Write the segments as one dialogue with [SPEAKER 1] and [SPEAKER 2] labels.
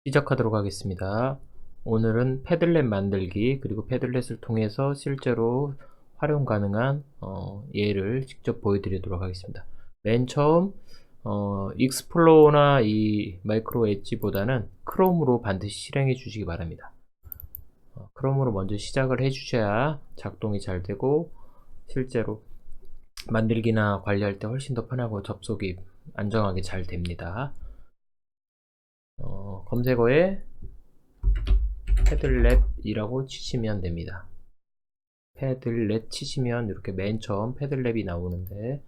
[SPEAKER 1] 시작하도록 하겠습니다. 오늘은 패들렛 만들기 그리고 패들렛을 통해서 실제로 활용 가능한 예를 직접 보여드리도록 하겠습니다. 맨 처음 익스플로러나 이 마이크로 엣지보다는 크롬으로 반드시 실행해 주시기 바랍니다. 크롬으로 먼저 시작을 해 주셔야 작동이 잘 되고 실제로 만들기나 관리할 때 훨씬 더 편하고 접속이 안정하게 잘 됩니다. 검색어에 패들렛이라고 치시면 됩니다. 패들렛 치시면 이렇게 맨 처음 패들렛이 나오는데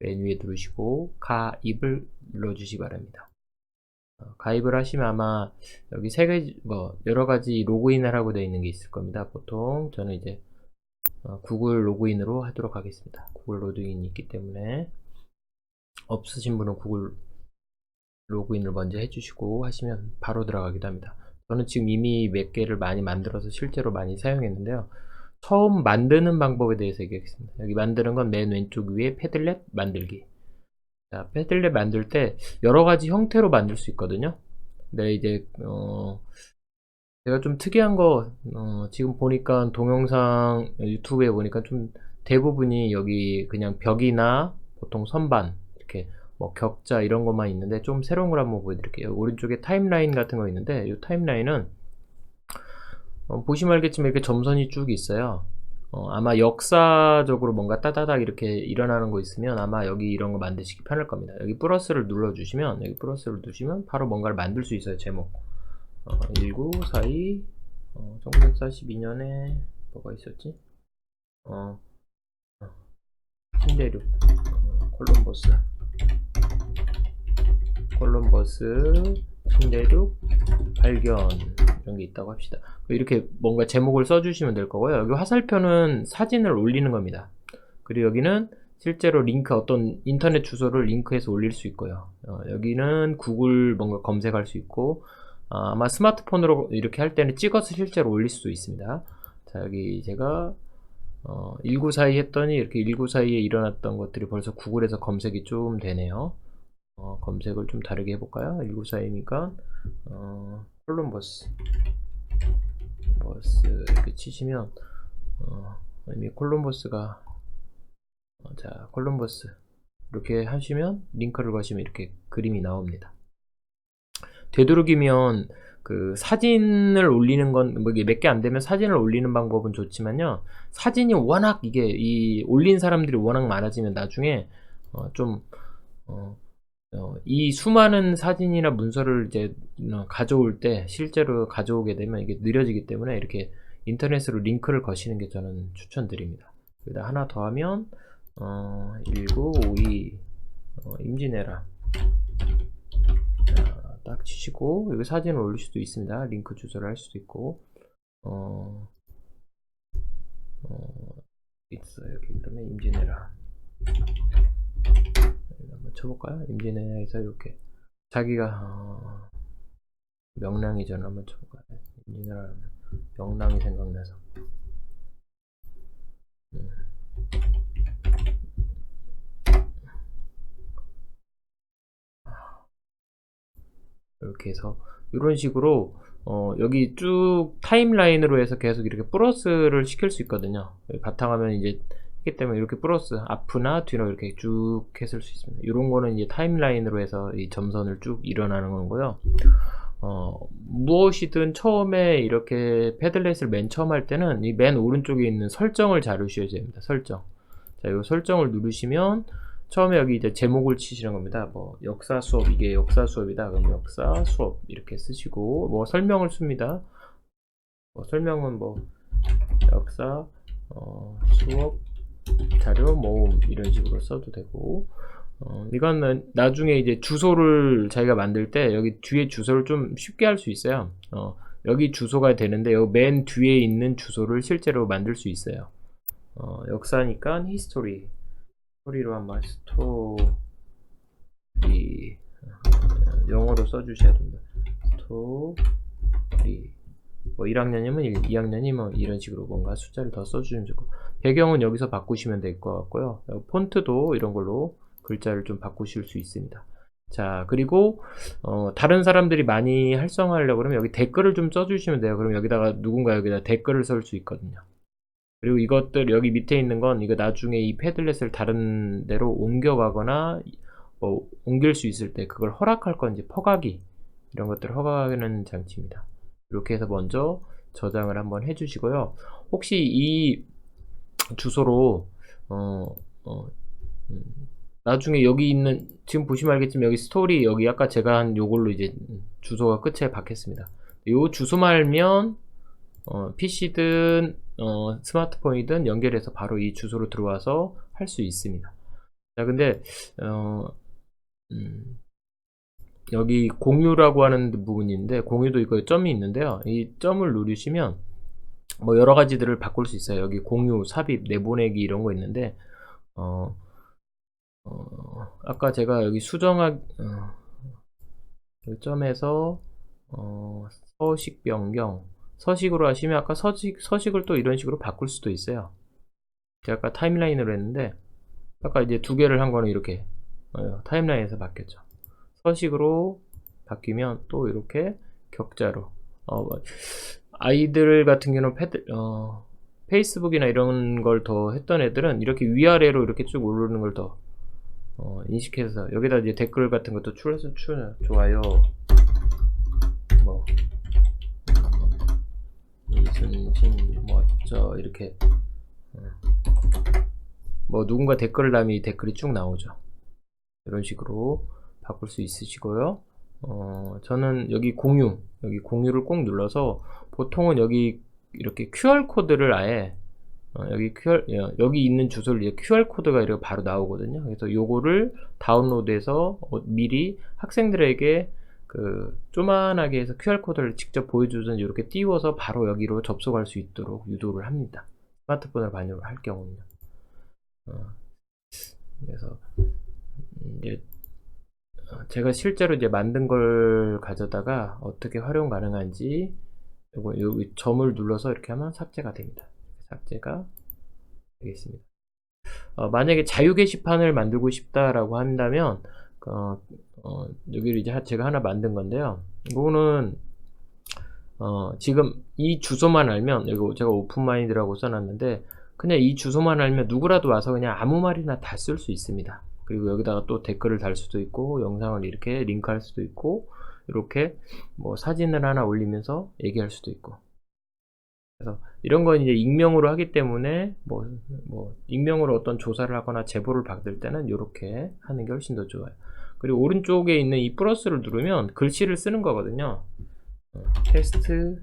[SPEAKER 1] 맨 위에 누르시고 가입을 눌러주시기 바랍니다. 가입을 하시면 아마 여기 여러가지 로그인을 하고 되어 있는 게 있을 겁니다. 보통 저는 이제 구글 로그인으로 하도록 하겠습니다. 구글 로그인이 있기 때문에 없으신 분은 구글 로그인을 먼저 해주시고 하시면 바로 들어가기도 합니다. 저는 지금 이미 몇 개를 많이 만들어서 실제로 많이 사용했는데요. 처음 만드는 방법에 대해서 얘기하겠습니다. 여기 만드는 건 맨 왼쪽 위에 패들렛 만들기. 자, 패들렛 만들 때 여러 가지 형태로 만들 수 있거든요. 근데 이제 제가 좀 특이한 거 지금 보니까 동영상 유튜브에 보니까 좀 대부분이 여기 그냥 벽이나 보통 선반 이렇게 뭐 격자 이런 것만 있는데 좀 새로운 걸 한번 보여드릴게요. 오른쪽에 타임라인 같은 거 있는데 이 타임라인은 보시면 알겠지만 이렇게 점선이 쭉 있어요. 아마 역사적으로 뭔가 따다닥 이렇게 일어나는 거 있으면 아마 여기 이런 거 만드시기 편할 겁니다. 여기 플러스를 눌러주시면 여기 플러스를 누르시면 바로 뭔가를 만들 수 있어요. 제목 1942 1942년에 뭐가 있었지? 신대륙 콜럼버스 신대륙 발견 이런 게 있다고 합시다. 이렇게 뭔가 제목을 써주시면 될 거고요. 여기 화살표는 사진을 올리는 겁니다. 그리고 여기는 실제로 링크 어떤 인터넷 주소를 링크해서 올릴 수 있고요. 여기는 구글 뭔가 검색할 수 있고 아마 스마트폰으로 이렇게 할 때는 찍어서 실제로 올릴 수도 있습니다. 자, 여기 제가 1942 했더니 이렇게 1942에 일어났던 것들이 벌써 구글에서 검색이 좀 되네요. 검색을 좀 다르게 해볼까요? 1942니까 콜럼버스 이렇게 치시면 이미 콜럼버스가 자, 콜럼버스 이렇게 하시면 링크를 거시면 이렇게 그림이 나옵니다. 되도록이면 그 사진을 올리는 건 뭐 이게 몇 개 안 되면 사진을 올리는 방법은 좋지만요. 사진이 워낙 이게 이 올린 사람들이 워낙 많아지면 나중에 이 수많은 사진이나 문서를 이제 가져올 때 실제로 가져오게 되면 이게 느려지기 때문에 이렇게 인터넷으로 링크를 거시는 게 저는 추천드립니다. 여기다 하나 더 하면 1952 임진왜란 딱 치시고 여기 사진을 올릴 수도 있습니다. 링크 주소를 할 수도 있고 있어요. 여기 그러면 임진왜란 한번 쳐볼까요? 임진왜란에서 이렇게 자기가 명랑이 전 한번 쳐볼까요? 임진왜란 명랑이 생각나서 이렇게 해서 이런 식으로 여기 쭉 타임라인으로 해서 계속 이렇게 플러스를 시킬 수 있거든요. 바탕화면 이제 했기 때문에 이렇게 플러스 앞이나 뒤로 이렇게 쭉 했을 수 있습니다. 이런 거는 이제 타임라인으로 해서 이 점선을 쭉 일어나는 거고요. 무엇이든 처음에 이렇게 패들렛을 맨 처음 할 때는 이 맨 오른쪽에 있는 설정을 잘 누르셔야 됩니다. 설정. 자, 이 설정을 누르시면 처음에 여기 이제 제목을 치시는 겁니다. 뭐 역사 수업, 이게 역사 수업이다. 그럼 역사 수업 이렇게 쓰시고 뭐 설명을 씁니다. 설명은 뭐 역사 수업 자료 모음 이런 식으로 써도 되고 이거는 나중에 이제 주소를 자기가 만들 때 여기 뒤에 주소를 좀 쉽게 할 수 있어요. 여기 주소가 되는데 여기 맨 뒤에 있는 주소를 실제로 만들 수 있어요. 역사니까 히스토리 스토리로 한번 스토리 영어로 써주셔야 됩니다. 스토리 뭐 1학년이면 2학년이면 이런 식으로 뭔가 숫자를 더 써주시면 좋고 배경은 여기서 바꾸시면 될 것 같고요. 폰트도 이런 걸로 글자를 좀 바꾸실 수 있습니다. 자, 그리고 다른 사람들이 많이 활성화하려고 그러면 여기 댓글을 좀 써주시면 돼요. 그럼 여기다가 누군가 여기다 댓글을 설 수 있거든요. 그리고 이것들 여기 밑에 있는 건 이거 나중에 이 패들렛을 다른 데로 옮겨가거나 옮길 수 있을 때 그걸 허락할 건지 퍼가기 이런 것들을 허가하는 장치입니다. 이렇게 해서 먼저 저장을 한번 해주시고요. 혹시 이 주소로 나중에 여기 있는 지금 보시면 알겠지만 여기 스토리 여기 아까 제가 한 요걸로 이제 주소가 끝에 박혔습니다. 요 주소만 알면 PC든 스마트폰이든 연결해서 바로 이 주소로 들어와서 할 수 있습니다. 자, 근데 여기 공유라고 하는 부분인데 공유도 이거 점이 있는데요. 이 점을 누르시면 뭐 여러 가지들을 바꿀 수 있어요. 여기 공유, 삽입, 내보내기 이런 거 있는데 아까 제가 여기 수정하기 점에서 서식 변경 서식으로 하시면 아까 서식을 또 이런 식으로 바꿀 수도 있어요. 제가 아까 타임라인으로 했는데 아까 이제 두 개를 한 거는 이렇게 타임라인에서 바뀌었죠. 서식으로 바뀌면 또 이렇게 격자로 아이들 같은 경우는 페이스북이나 이런 걸 더 했던 애들은 이렇게 위아래로 이렇게 쭉 오르는 걸 더 인식해서 여기다 이제 댓글 같은 것도 추려서 좋아요 뭐 이순신 멋져 이렇게 뭐 누군가 댓글을 남이 이 댓글이 쭉 나오죠. 이런 식으로 바꿀 수 있으시고요. 저는 여기 공유를 꼭 눌러서 보통은 여기 이렇게 QR 코드를 아예 여기 있는 주소를 이제 QR 코드가 이렇게 바로 나오거든요. 그래서 요거를 다운로드해서 미리 학생들에게 그 조만하게 해서 QR 코드를 직접 보여주든 이렇게 띄워서 바로 여기로 접속할 수 있도록 유도를 합니다. 스마트폰을 반영을 할 경우는요. 그래서 이제 제가 실제로 이제 만든 걸 가져다가 어떻게 활용 가능한지 요거 여기 점을 눌러서 이렇게 하면 삭제가 됩니다. 삭제가 되겠습니다. 만약에 자유 게시판을 만들고 싶다라고 한다면 여기를 이제 제가 하나 만든 건데요. 이거는 지금 이 주소만 알면 이거 제가 오픈마인드라고 써놨는데 그냥 이 주소만 알면 누구라도 와서 그냥 아무 말이나 다 쓸 수 있습니다. 그리고 여기다가 또 댓글을 달 수도 있고 영상을 이렇게 링크할 수도 있고 이렇게 뭐 사진을 하나 올리면서 얘기할 수도 있고 그래서 이런 건 이제 익명으로 하기 때문에 뭐 익명으로 어떤 조사를 하거나 제보를 받을 때는 이렇게 하는 게 훨씬 더 좋아요. 그리고 오른쪽에 있는 이 플러스를 누르면 글씨를 쓰는 거거든요. 테스트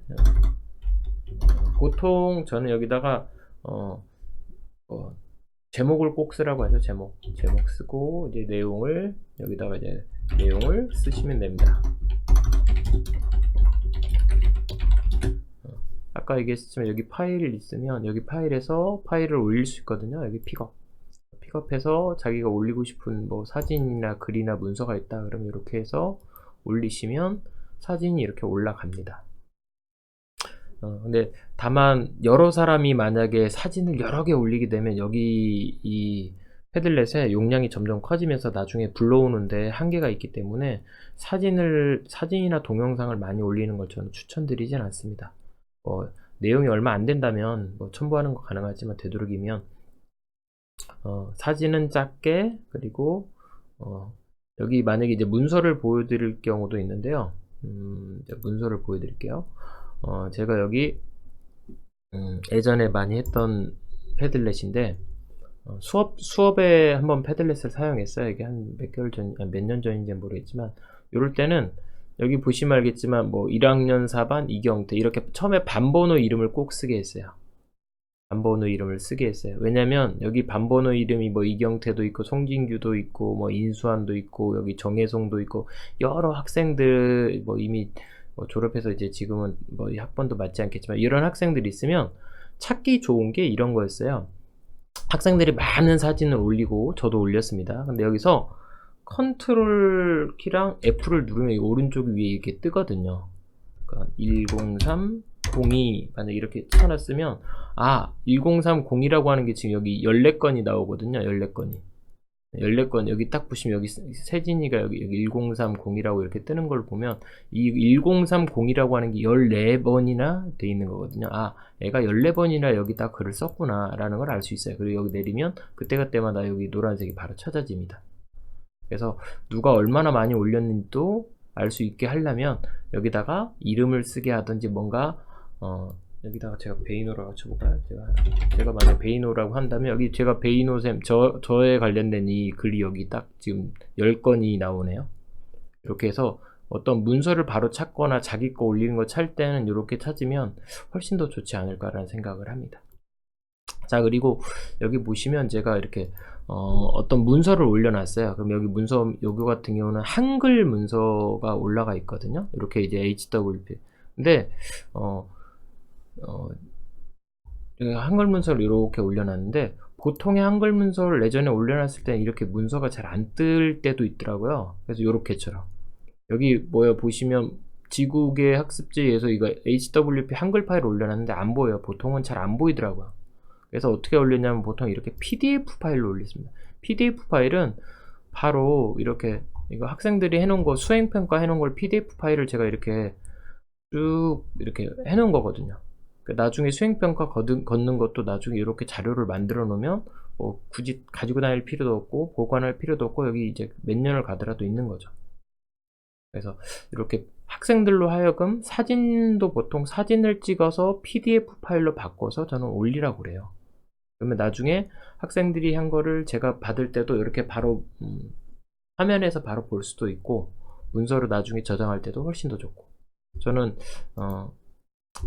[SPEAKER 1] 보통 저는 여기다가 제목을 꼭 쓰라고 하죠. 제목 쓰고 이제 내용을 여기다가 이제 내용을 쓰시면 됩니다. 아까 얘기했지만 여기 파일이 있으면 여기 파일에서 파일을 올릴 수 있거든요. 여기 픽업해서 자기가 올리고 싶은 뭐 사진이나 글이나 문서가 있다 그러면 이렇게 해서 올리시면 사진이 이렇게 올라갑니다. 근데 다만 여러 사람이 만약에 사진을 여러 개 올리게 되면 여기 이 패들렛의 용량이 점점 커지면서 나중에 불러오는데 한계가 있기 때문에 사진이나 동영상을 많이 올리는 걸 저는 추천드리진 않습니다. 내용이 얼마 안 된다면 첨부하는 거 가능하지만 되도록이면 사진은 작게 그리고 여기 만약에 이제 문서를 보여드릴 경우도 있는데요. 문서를 보여드릴게요. 제가 여기 예전에 많이 했던 패들렛인데 수업에 한번 패들렛을 사용했어요. 이게 한 몇 개월 전, 몇 년 전인지는 모르겠지만 이럴 때는 여기 보시면 알겠지만 뭐 1학년 4반 이경태 이렇게 처음에 반번호 이름을 꼭 쓰게 했어요. 반번호 이름을 쓰게 했어요. 왜냐면 여기 반번호 이름이 뭐 이경태도 있고 송진규도 있고 뭐 인수환도 있고 여기 정혜송도 있고 여러 학생들 뭐 이미 졸업해서 이제 지금은 뭐 학번도 맞지 않겠지만 이런 학생들이 있으면 찾기 좋은 게 이런 거였어요. 학생들이 많은 사진을 올리고 저도 올렸습니다. 근데 여기서 컨트롤 키랑 F를 누르면 이 오른쪽 위에 이렇게 뜨거든요. 그러니까 10302 만약 이렇게 쳐놨으면 1030이라고 하는 게 지금 여기 14건이 나오거든요. 14건이 14건 여기 딱 보시면 여기 세진이가 여기 1030이라고 이렇게 뜨는 걸 보면 이 1030이라고 하는 게 14번이나 돼 있는 거거든요. 아, 애가 14번이나 여기다 글을 썼구나 라는 걸 알 수 있어요. 그리고 여기 내리면 그때그때마다 여기 노란색이 바로 찾아집니다. 그래서 누가 얼마나 많이 올렸는지도 알 수 있게 하려면 여기다가 이름을 쓰게 하든지 뭔가 여기다가 제가 베이노라고 쳐볼까요? 제가 만약 베이노라고 한다면 여기 제가 베이노쌤 저에 관련된 이 글이 여기 딱 지금 10건이 나오네요. 이렇게 해서 어떤 문서를 바로 찾거나 자기 거 올리는 거 찾을 때는 이렇게 찾으면 훨씬 더 좋지 않을까라는 생각을 합니다. 자, 그리고 여기 보시면 제가 이렇게 어떤 문서를 올려놨어요. 그럼 여기 문서 요거 같은 경우는 한글 문서가 올라가 있거든요. 이렇게 이제 HWP. 근데 한글 문서를 이렇게 올려놨는데 보통의 한글 문서를 예전에 올려놨을 때는 이렇게 문서가 잘 안 뜰 때도 있더라고요. 그래서 요렇게처럼 여기 보시면 지국의 학습지에서 이거 HWP 한글 파일을 올려놨는데 안 보여요. 보통은 잘 안 보이더라고요. 그래서 어떻게 올리냐면 보통 이렇게 PDF 파일로 올렸습니다. PDF 파일은 바로 이렇게 이거 학생들이 해놓은 거 수행평가 해놓은 걸 PDF 파일을 제가 이렇게 쭉 이렇게 해놓은 거거든요. 나중에 수행평가 걷는 것도 나중에 이렇게 자료를 만들어 놓으면 뭐 굳이 가지고 다닐 필요도 없고 보관할 필요도 없고 여기 이제 몇 년을 가더라도 있는 거죠. 그래서 이렇게 학생들로 하여금 사진도 보통 사진을 찍어서 PDF 파일로 바꿔서 저는 올리라고 그래요. 그러면 나중에 학생들이 한 거를 제가 받을 때도 이렇게 바로 화면에서 바로 볼 수도 있고 문서로 나중에 저장할 때도 훨씬 더 좋고 저는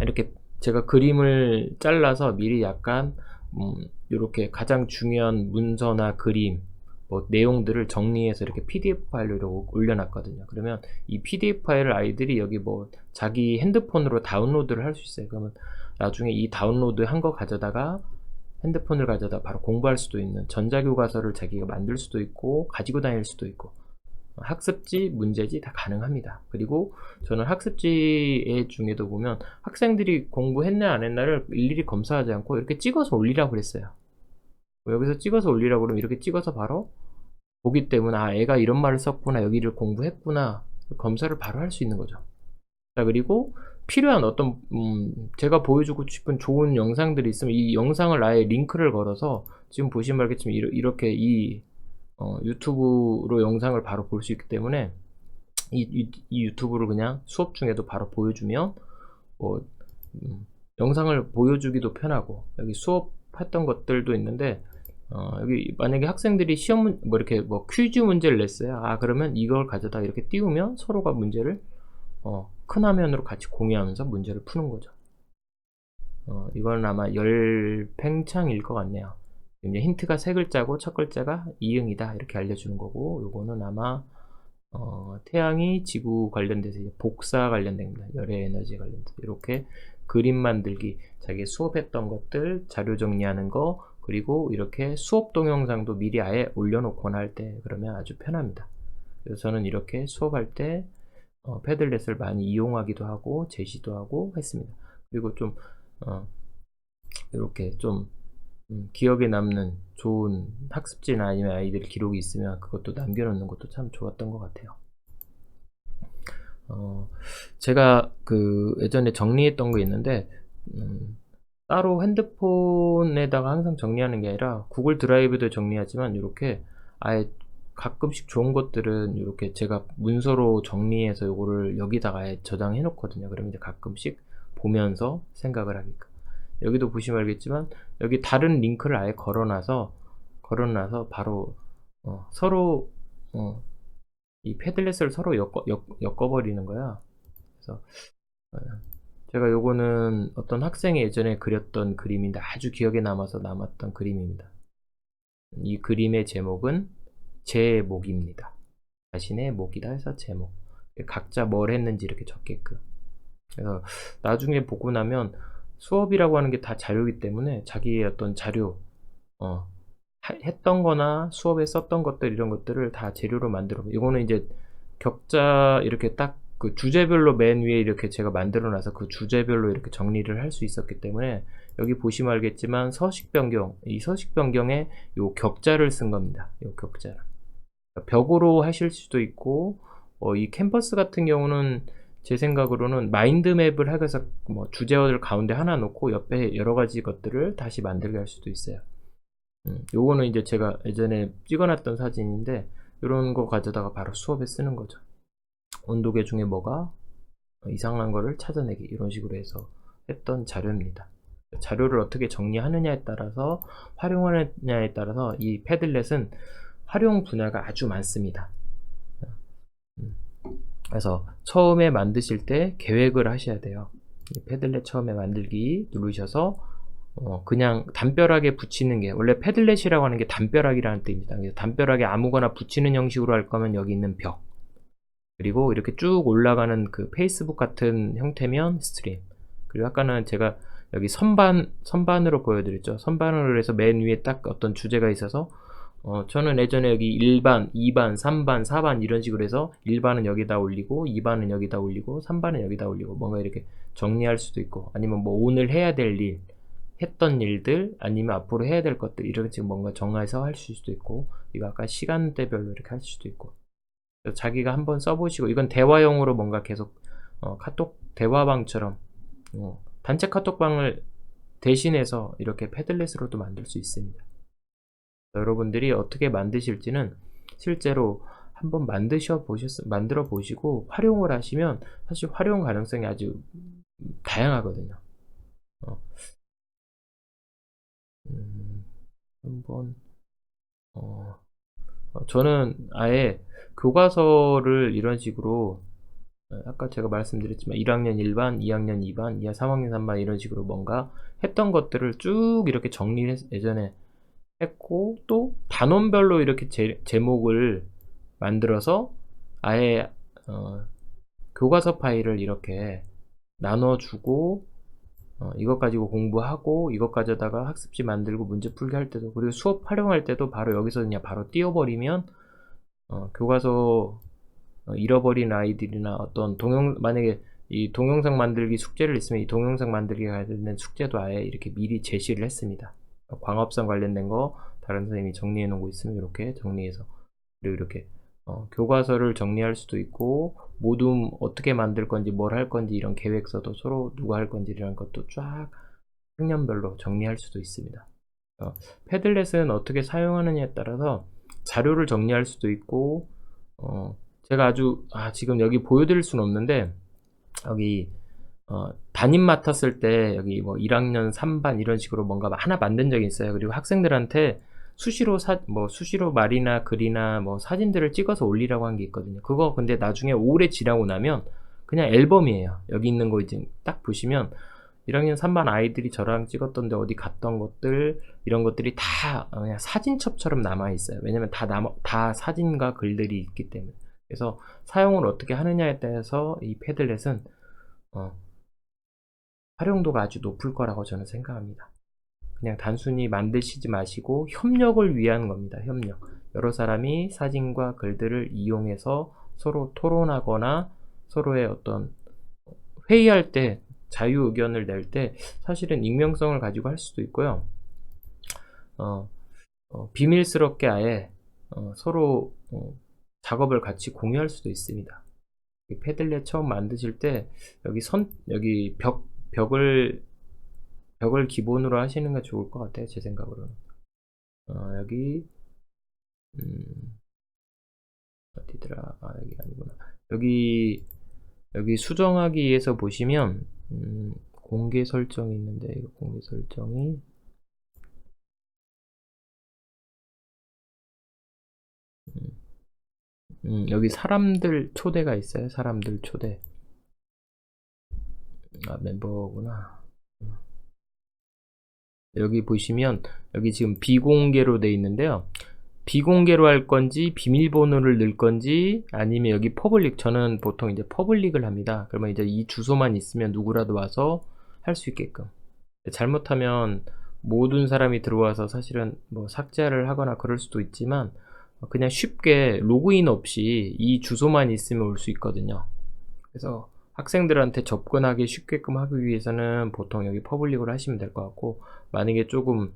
[SPEAKER 1] 이렇게 제가 그림을 잘라서 미리 약간 이렇게 가장 중요한 문서나 그림 뭐 내용들을 정리해서 이렇게 PDF 파일로 올려놨거든요. 그러면 이 PDF 파일을 아이들이 여기 뭐 자기 핸드폰으로 다운로드를 할 수 있어요. 그러면 나중에 이 다운로드 한 거 가져다가 핸드폰을 가져다 바로 공부할 수도 있는 전자교과서를 자기가 만들 수도 있고 가지고 다닐 수도 있고 학습지, 문제지 다 가능합니다. 그리고 저는 학습지 중에도 보면 학생들이 공부했나 안 했나를 일일이 검사하지 않고 이렇게 찍어서 올리라고 그랬어요. 여기서 찍어서 올리라고 그러면 이렇게 찍어서 바로 보기 때문에 아, 애가 이런 말을 썼구나, 여기를 공부했구나 검사를 바로 할 수 있는 거죠. 자, 그리고 필요한 어떤 제가 보여주고 싶은 좋은 영상들이 있으면 이 영상을 아예 링크를 걸어서 지금 보시면 알겠지만 이렇게 이 유튜브로 영상을 바로 볼 수 있기 때문에 이 유튜브를 그냥 수업 중에도 바로 보여주면 뭐 영상을 보여주기도 편하고 여기 수업했던 것들도 있는데 여기 만약에 학생들이 시험 뭐 이렇게 뭐 퀴즈 문제를 냈어요. 아, 그러면 이걸 가져다 이렇게 띄우면 서로가 문제를 큰 화면으로 같이 공유하면서 문제를 푸는 거죠. 이건 아마 10팽창일 것 같네요. 이제 힌트가 세 글자고 첫 글자가 이응이다 이렇게 알려주는 거고 요거는 아마 태양이 지구 관련돼서 이제 복사 관련된 겁니다. 열의 에너지 관련돼서 이렇게 그림 만들기, 자기 수업했던 것들 자료 정리하는 거, 그리고 이렇게 수업 동영상도 미리 아예 올려놓거나 할 때 그러면 아주 편합니다. 그래서 저는 이렇게 수업할 때 패들렛을 많이 이용하기도 하고 제시도 하고 했습니다. 그리고 좀 이렇게 좀 기억에 남는 좋은 학습지나 아니면 아이들 기록이 있으면 그것도 남겨놓는 것도 참 좋았던 것 같아요. 제가 그 예전에 정리했던 거 있는데 따로 핸드폰에다가 항상 정리하는 게 아니라 구글 드라이브도 정리하지만 이렇게 아예 가끔씩 좋은 것들은 이렇게 제가 문서로 정리해서 이거를 여기다가 아예 저장해 놓거든요. 그러면 이제 가끔씩 보면서 생각을 하게끔. 여기도 보시면 알겠지만 여기 다른 링크를 아예 걸어놔서 바로 서로 이 패들렛을 서로 엮어버리는 거야. 그래서 제가 요거는 어떤 학생이 예전에 그렸던 그림인데 아주 기억에 남았던 그림입니다. 이 그림의 제목은 제목입니다. 자신의 목이다 해서 제목. 각자 뭘 했는지 이렇게 적게끔. 그래서 나중에 보고 나면 수업이라고 하는 게 다 자료이기 때문에 자기의 어떤 자료, 했던 거나 수업에 썼던 것들 이런 것들을 다 재료로 만들어. 이거는 이제 격자 이렇게 딱 그 주제별로 맨 위에 이렇게 제가 만들어 놔서 그 주제별로 이렇게 정리를 할 수 있었기 때문에 여기 보시면 알겠지만 서식 변경, 이 서식 변경에 요 격자를 쓴 겁니다. 요 격자를. 벽으로 하실 수도 있고 이 캔버스 같은 경우는 제 생각으로는 마인드맵을 하면서 뭐 주제어를 가운데 하나 놓고 옆에 여러 가지 것들을 다시 만들게 할 수도 있어요. 요거는 이제 제가 예전에 찍어놨던 사진인데 요런 거 가져다가 바로 수업에 쓰는 거죠. 온도계 중에 뭐가 이상한 거를 찾아내기, 이런 식으로 해서 했던 자료입니다. 자료를 어떻게 정리하느냐에 따라서, 활용하느냐에 따라서 이 패들렛은 활용 분야가 아주 많습니다. 그래서 처음에 만드실 때 계획을 하셔야 돼요. 이 패들렛 처음에 만들기 누르셔서 그냥 담벼락에 붙이는 게, 원래 패들렛이라고 하는 게 담벼락이라는 뜻입니다. 담벼락에 아무거나 붙이는 형식으로 할 거면 여기 있는 벽, 그리고 이렇게 쭉 올라가는 그 페이스북 같은 형태면 스트림, 그리고 아까는 제가 여기 선반으로 보여드렸죠. 선반으로 해서 맨 위에 딱 어떤 주제가 있어서 저는 예전에 여기 1반, 2반, 3반, 4반 이런 식으로 해서 1반은 여기다 올리고 2반은 여기다 올리고 3반은 여기다 올리고 뭔가 이렇게 정리할 수도 있고, 아니면 뭐 오늘 해야 될 일, 했던 일들, 아니면 앞으로 해야 될 것들, 이렇게 지금 뭔가 정해서 할 수도 있고, 이거 아까 시간대별로 이렇게 할 수도 있고, 자기가 한번 써보시고, 이건 대화용으로 뭔가 계속 카톡 대화방처럼 단체 카톡방을 대신해서 이렇게 패들렛으로도 만들 수 있습니다. 여러분들이 어떻게 만드실지는 실제로 한번 만들어 보시고 활용을 하시면 사실 활용 가능성이 아주 다양하거든요. 한번 저는 아예 교과서를 이런 식으로, 아까 제가 말씀드렸지만 1학년 1반, 2학년 2반, 3학년 3반 이런 식으로 뭔가 했던 것들을 쭉 이렇게 정리를 예전에 했고, 또 단원별로 이렇게 제목을 만들어서 아예 교과서 파일을 이렇게 나눠주고 이것 가지고 공부하고 이것 가져다가 학습지 만들고 문제 풀기 할 때도, 그리고 수업 활용할 때도 바로 여기서 그냥 바로 띄워버리면 교과서 잃어버린 아이들이나 어떤 만약에 이 동영상 만들기 숙제를 있으면 이 동영상 만들기 관련된 숙제도 아예 이렇게 미리 제시를 했습니다. 광합성 관련된 거 다른 선생님이 정리해 놓은 거 있으면 이렇게 정리해서, 그리고 이렇게 교과서를 정리할 수도 있고, 모둠 어떻게 만들 건지 뭘 할 건지 이런 계획서도 서로 누가 할 건지 이런 것도 쫙 학년별로 정리할 수도 있습니다. 패들렛은 어떻게 사용하느냐에 따라서 자료를 정리할 수도 있고, 제가 지금 여기 보여드릴 수는 없는데, 여기 담임 맡았을 때 여기 뭐 1학년 3반 이런 식으로 뭔가 하나 만든 적이 있어요. 그리고 학생들한테 수시로 말이나 글이나 뭐 사진들을 찍어서 올리라고 한 게 있거든요. 그거 근데 나중에 오래 지나고 나면 그냥 앨범이에요. 여기 있는 거 이제 딱 보시면 1학년 3반 아이들이 저랑 찍었던데 어디 갔던 것들, 이런 것들이 다 그냥 사진첩처럼 남아 있어요. 왜냐면 다 사진과 글들이 있기 때문에. 그래서 사용을 어떻게 하느냐에 따라서 이 패들렛은 활용도가 아주 높을 거라고 저는 생각합니다. 그냥 단순히 만드시지 마시고 협력을 위한 겁니다. 협력. 여러 사람이 사진과 글들을 이용해서 서로 토론하거나 서로의 어떤 회의할 때, 자유 의견을 낼 때 사실은 익명성을 가지고 할 수도 있고요. 비밀스럽게 아예 서로 작업을 같이 공유할 수도 있습니다. 패들렛 처음 만드실 때 여기 벽을 기본으로 하시는 게 좋을 것 같아요. 제 생각으로는. 여기 어디더라? 여기 아니구나. 여기 수정하기에서 보시면 공개 설정이 있는데, 이거 공개 설정이 여기 사람들 초대가 있어요. 사람들 초대. 멤버구나. 여기 보시면 여기 지금 비공개로 돼 있는데요. 비공개로 할 건지 비밀번호를 넣을 건지 아니면 여기 퍼블릭, 저는 보통 이제 퍼블릭을 합니다. 그러면 이제 이 주소만 있으면 누구라도 와서 할 수 있게끔. 잘못하면 모든 사람이 들어와서 사실은 뭐 삭제를 하거나 그럴 수도 있지만 그냥 쉽게 로그인 없이 이 주소만 있으면 올 수 있거든요. 그래서 학생들한테 접근하기 쉽게끔 하기 위해서는 보통 여기 퍼블릭으로 하시면 될 것 같고, 만약에 조금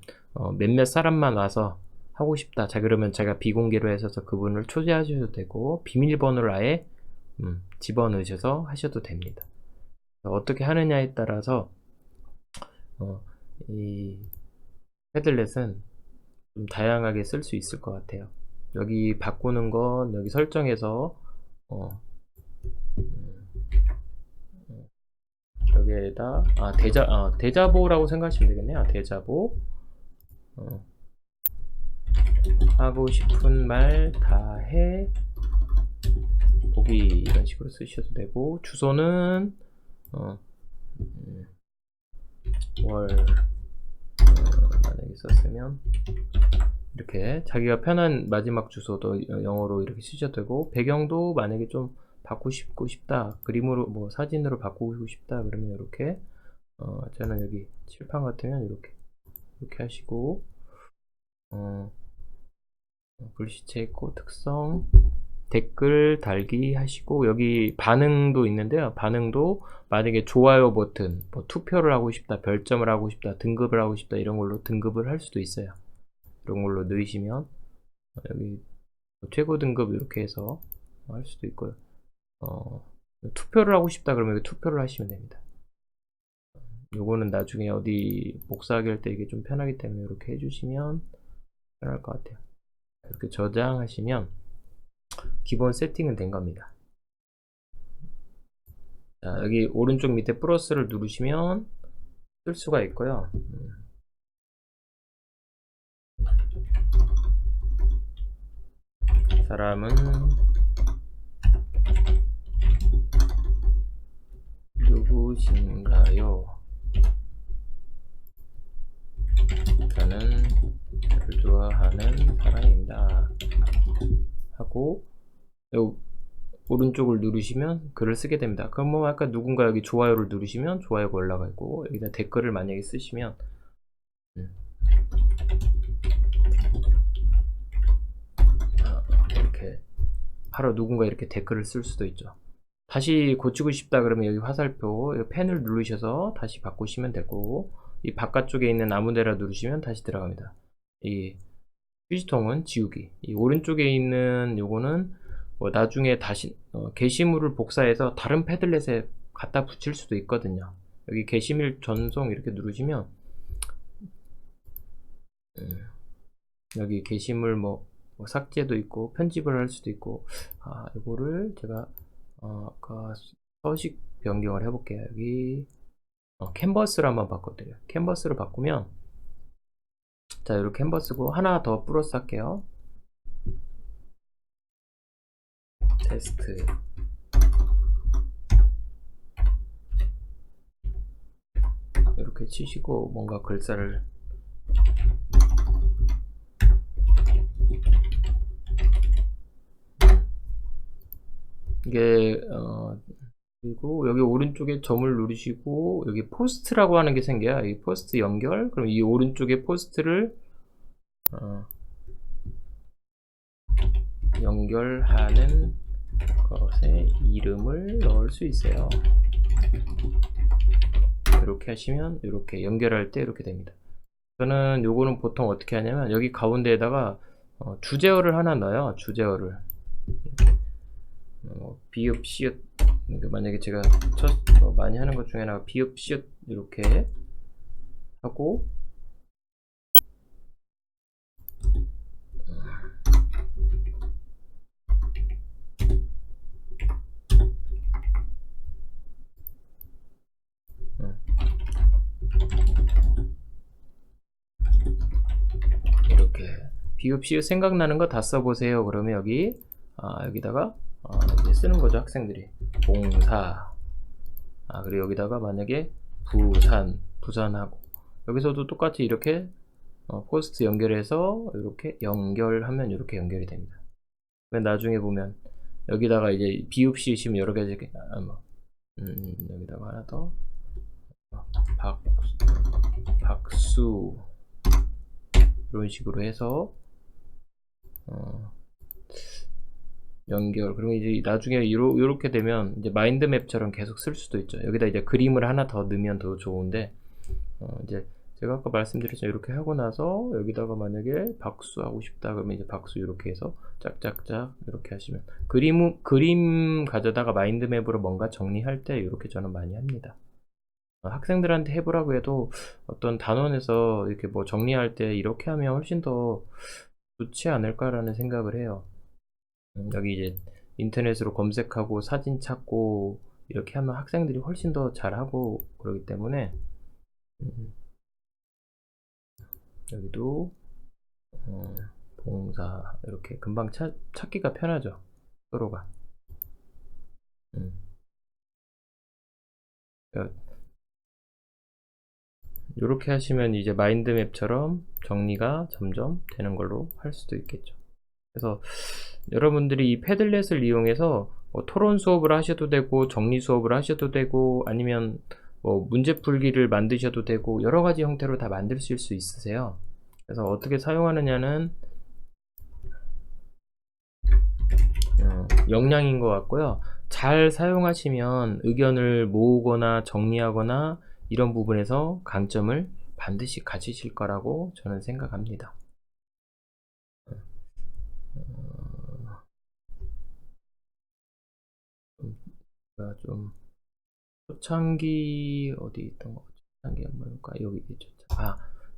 [SPEAKER 1] 몇몇 사람만 와서 하고 싶다, 자 그러면 제가 비공개로 해서 그분을 초대하셔도 되고, 비밀번호를 아예 집어넣으셔서 하셔도 됩니다. 어떻게 하느냐에 따라서 이 패들렛은 좀 다양하게 쓸 수 있을 것 같아요. 여기 바꾸는 건 여기 설정에서 여기에다 대자보라고 생각하시면 되겠네요. 대자보 하고 싶은 말 다 해 보기, 이런 식으로 쓰셔도 되고, 주소는 월 만약에 썼으면 이렇게 자기가 편한 마지막 주소도 영어로 이렇게 쓰셔도 되고, 배경도 만약에 좀 바꾸고 싶다, 그림으로 뭐 사진으로 바꾸고 싶다 그러면 이렇게 저는 여기 칠판 같으면 이렇게 하시고, 글씨체 있고 특성 댓글 달기 하시고, 여기 반응도 있는데요. 반응도 만약에 좋아요 버튼, 뭐 투표를 하고 싶다, 별점을 하고 싶다, 등급을 하고 싶다, 이런 걸로 등급을 할 수도 있어요. 이런 걸로 넣으시면 여기 최고 등급 이렇게 해서 할 수도 있고요. 투표를 하고 싶다 그러면 투표를 하시면 됩니다. 요거는 나중에 어디 복사하기 할 때 이게 좀 편하기 때문에 이렇게 해주시면 편할 것 같아요. 이렇게 저장하시면 기본 세팅은 된 겁니다. 자, 여기 오른쪽 밑에 플러스를 누르시면 쓸 수가 있고요. 사람은 누구신가요? 저는 를 좋아하는 사람입니다 하고, 여기 오른쪽을 누르시면 글을 쓰게 됩니다. 그럼 뭐 아까 누군가 여기 좋아요를 누르시면 좋아요가 올라가 있고, 여기다 댓글을 만약에 쓰시면 이렇게 바로 누군가 이렇게 댓글을 쓸 수도 있죠. 다시 고치고 싶다 그러면 여기 화살표 펜을 누르셔서 다시 바꾸시면 되고, 이 바깥쪽에 있는 아무데나 누르시면 다시 들어갑니다. 이 휴지통은 지우기, 이 오른쪽에 있는 요거는 뭐 나중에 다시 게시물을 복사해서 다른 패들렛에 갖다 붙일 수도 있거든요. 여기 게시물 전송 이렇게 누르시면 여기 게시물 뭐 삭제도 있고 편집을 할 수도 있고, 이거를 제가 아까 서식 변경을 해볼게요. 여기 캔버스를 한번 바꿔드려요. 캔버스를 바꾸면, 자 이렇게 캔버스고, 하나 더 플러스 할게요. 테스트 이렇게 치시고 뭔가 글자를 이게 그리고 여기 오른쪽에 점을 누르시고 여기 포스트라고 하는 게 생겨요. 이 포스트 연결. 그럼 이 오른쪽에 포스트를 연결하는 것에 이름을 넣을 수 있어요. 이렇게 하시면 이렇게 연결할 때 이렇게 됩니다. 저는 요거는 보통 어떻게 하냐면 여기 가운데에다가 주제어를 하나 넣어요. 주제어를 비읍 시읒, 만약에 제가 많이 하는 것 중에 하나가 비읍 시읒 이렇게 하고, 이렇게 비읍 시읒 생각나는 거 다 써보세요. 그러면 여기 여기다가 이렇게 쓰는 거죠. 학생들이 봉사, 그리고 여기다가 만약에 부산하고, 여기서도 똑같이 이렇게 포스트 연결해서 이렇게 연결하면 이렇게 연결이 됩니다. 나중에 보면 여기다가 이제 비읍 시읒이면 여러 가지 여기다가 하나 더 박수 이런 식으로 해서 연결. 그리고 이제 나중에 요렇게 되면 이제 마인드맵처럼 계속 쓸 수도 있죠. 여기다 이제 그림을 하나 더 넣으면 더 좋은데, 이제 제가 아까 말씀드렸죠. 이렇게 하고 나서 여기다가 만약에 박수 하고 싶다 그러면 이제 박수 이렇게 해서 짝짝짝 이렇게 하시면, 그림 가져다가 마인드맵으로 뭔가 정리할 때 이렇게 저는 많이 합니다. 학생들한테 해보라고 해도 어떤 단원에서 이렇게 뭐 정리할 때 이렇게 하면 훨씬 더 좋지 않을까라는 생각을 해요. 여기 이제 인터넷으로 검색하고 사진 찾고 이렇게 하면 학생들이 훨씬 더 잘하고 그러기 때문에, 여기도 봉사 이렇게 금방 찾기가 편하죠, 서로가. 이렇게 하시면 이제 마인드맵처럼 정리가 점점 되는 걸로 할 수도 있겠죠. 그래서 여러분들이 이 패들렛을 이용해서 뭐 토론 수업을 하셔도 되고 정리 수업을 하셔도 되고 아니면 뭐 문제 풀기를 만드셔도 되고 여러 가지 형태로 다 만드실 수 있으세요. 그래서 어떻게 사용하느냐는 역량인 것 같고요. 잘 사용하시면 의견을 모으거나 정리하거나 이런 부분에서 강점을 반드시 가지실 거라고 저는 생각합니다. 좀 초창기 어디 있던 거, 초창기 한번 볼까? 여기 있죠.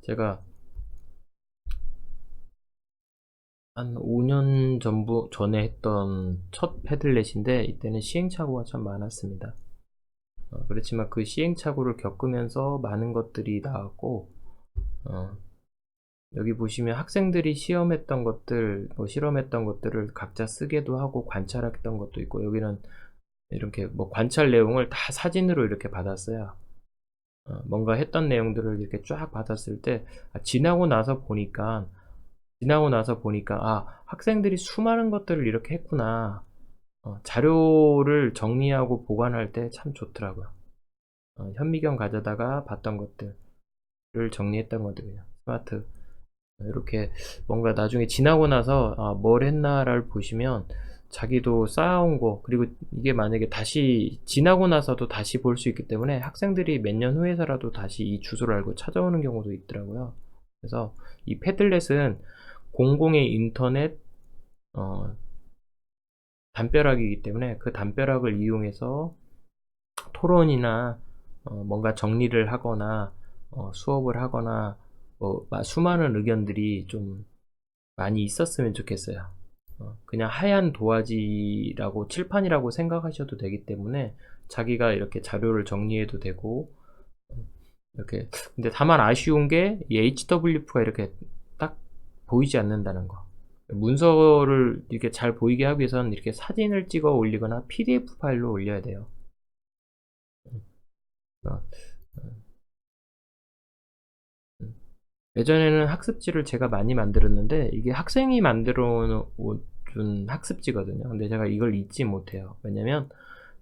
[SPEAKER 1] 제가 한 5년 전에 했던 첫 패들렛인데 이때는 시행착오가 참 많았습니다. 그렇지만 그 시행착오를 겪으면서 많은 것들이 나왔고, 여기 보시면 학생들이 시험했던 것들, 뭐 실험했던 것들을 각자 쓰게도 하고 관찰했던 것도 있고, 여기는 이렇게 뭐 관찰 내용을 다 사진으로 이렇게 받았어요. 뭔가 했던 내용들을 이렇게 쫙 받았을 때 지나고 나서 보니까 학생들이 수많은 것들을 이렇게 했구나. 자료를 정리하고 보관할 때 참 좋더라고요. 현미경 가져다가 봤던 것들을 정리했던 것들이에요. 스마트 이렇게 뭔가 나중에 지나고 나서 뭘 했나를 보시면 자기도 쌓아온 거, 그리고 이게 만약에 다시 지나고 나서도 다시 볼 수 있기 때문에 학생들이 몇 년 후에서라도 다시 이 주소를 알고 찾아오는 경우도 있더라고요. 그래서 이 패들렛은 공공의 인터넷 담벼락이기 때문에 그 담벼락을 이용해서 토론이나 뭔가 정리를 하거나 수업을 하거나 수많은 의견들이 좀 많이 있었으면 좋겠어요. 그냥 하얀 도화지라고 칠판이라고 생각하셔도 되기 때문에 자기가 이렇게 자료를 정리해도 되고 이렇게. 근데 다만 아쉬운 게 이 HWF가 이렇게 딱 보이지 않는다는 거. 문서를 이렇게 잘 보이게 하기 위해서는 이렇게 사진을 찍어 올리거나 PDF 파일로 올려야 돼요. 어, 예전에는 학습지를 제가 많이 만들었는데 이게 학생이 만들어 준 학습지거든요. 근데 제가 이걸 잊지 못해요. 왜냐면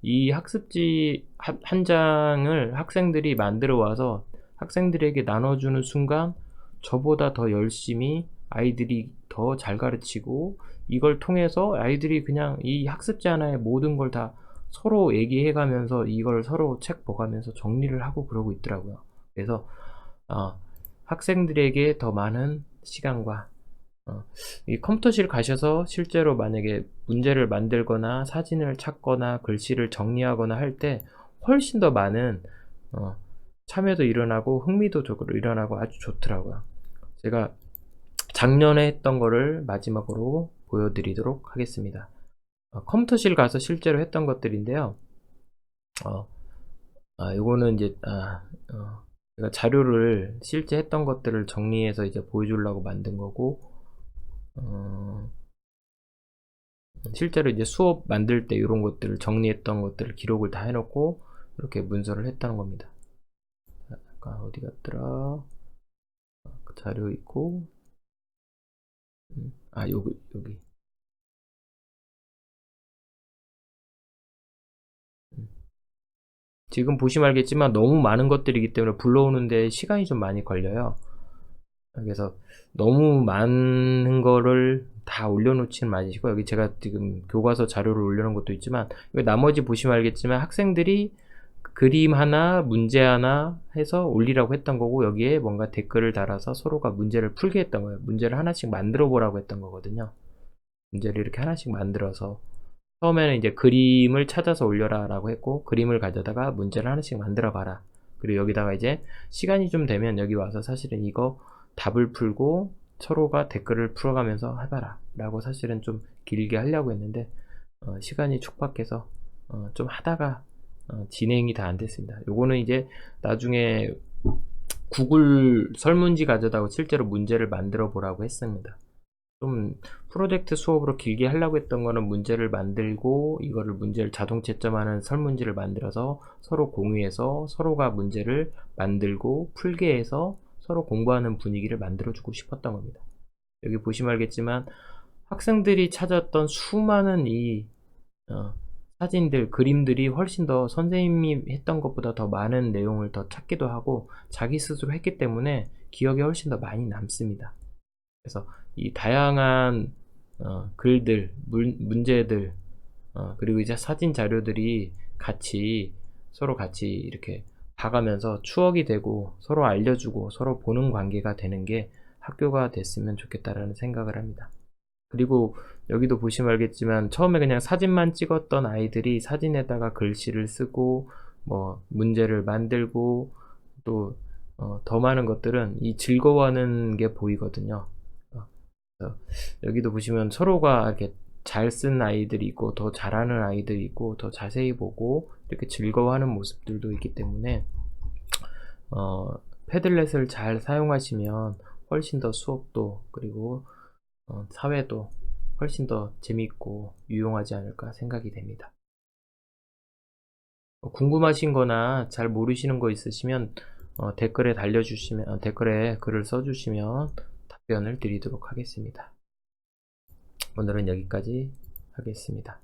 [SPEAKER 1] 이 학습지 한 장을 학생들이 만들어 와서 학생들에게 나눠주는 순간 저보다 더 열심히 아이들이 더 잘 가르치고, 이걸 통해서 아이들이 그냥 이 학습지 하나에 모든 걸 다 서로 얘기해 가면서 이걸 서로 책 보가면서 정리를 하고 그러고 있더라고요. 그래서 학생들에게 더 많은 시간과 이 컴퓨터실 가셔서 실제로 만약에 문제를 만들거나 사진을 찾거나 글씨를 정리하거나 할 때 훨씬 더 많은 참여도 일어나고 흥미도적으로 일어나고 아주 좋더라고요. 제가 작년에 했던 거를 마지막으로 보여드리도록 하겠습니다. 컴퓨터실 가서 실제로 했던 것들인데요. 요거는 이제 제가 자료를 실제 했던 것들을 정리해서 이제 보여주려고 만든 거고, 실제로 이제 수업 만들 때 이런 것들을 정리했던 것들을 기록을 다 해놓고 이렇게 문서를 했다는 겁니다. 아까 어디 갔더라? 그 자료 있고, 여기. 지금 보시면 알겠지만 너무 많은 것들이기 때문에 불러오는데 시간이 좀 많이 걸려요. 그래서 너무 많은 거를 다 올려놓지는 마시고, 여기 제가 지금 교과서 자료를 올려놓은 것도 있지만, 여기 나머지 보시면 알겠지만 학생들이 그림 하나, 문제 하나 해서 올리라고 했던 거고, 여기에 뭔가 댓글을 달아서 서로가 문제를 풀게 했던 거예요. 문제를 하나씩 만들어 보라고 했던 거거든요. 문제를 이렇게 하나씩 만들어서, 처음에는 이제 그림을 찾아서 올려라 라고 했고, 그림을 가져다가 문제를 하나씩 만들어 봐라. 그리고 여기다가 이제 시간이 좀 되면 여기 와서 사실은 이거 답을 풀고 서로가 댓글을 풀어가면서 해봐라 라고 사실은 좀 길게 하려고 했는데, 시간이 촉박해서 좀 하다가 진행이 다 안 됐습니다. 요거는 이제 나중에 구글 설문지 가져다가 실제로 문제를 만들어 보라고 했습니다. 좀 프로젝트 수업으로 길게 하려고 했던 거는 문제를 만들고, 이거를 문제를 자동 채점하는 설문지를 만들어서 서로 공유해서 서로가 문제를 만들고 풀게 해서 서로 공부하는 분위기를 만들어 주고 싶었던 겁니다. 여기 보시면 알겠지만 학생들이 찾았던 수많은 이 사진들, 그림들이 훨씬 더 선생님이 했던 것보다 더 많은 내용을 더 찾기도 하고 자기 스스로 했기 때문에 기억에 훨씬 더 많이 남습니다. 그래서 이 다양한 글들, 문제들, 그리고 이제 사진 자료들이 서로 같이 이렇게 봐가면서 추억이 되고 서로 알려주고 서로 보는 관계가 되는 게 학교가 됐으면 좋겠다라는 생각을 합니다. 그리고 여기도 보시면 알겠지만 처음에 그냥 사진만 찍었던 아이들이 사진에다가 글씨를 쓰고 뭐 문제를 만들고 또 더 많은 것들은 이 즐거워하는 게 보이거든요. 그래서 여기도 보시면 서로가 이렇게 잘 쓴 아이들이 있고 더 잘하는 아이들이 있고 더 자세히 보고 이렇게 즐거워하는 모습들도 있기 때문에 패들렛을 잘 사용하시면 훨씬 더 수업도 그리고 사회도 훨씬 더 재밌고 유용하지 않을까 생각이 됩니다. 궁금하신 거나 잘 모르시는 거 있으시면 댓글에 글을 써주시면 답변을 드리도록 하겠습니다. 오늘은 여기까지 하겠습니다.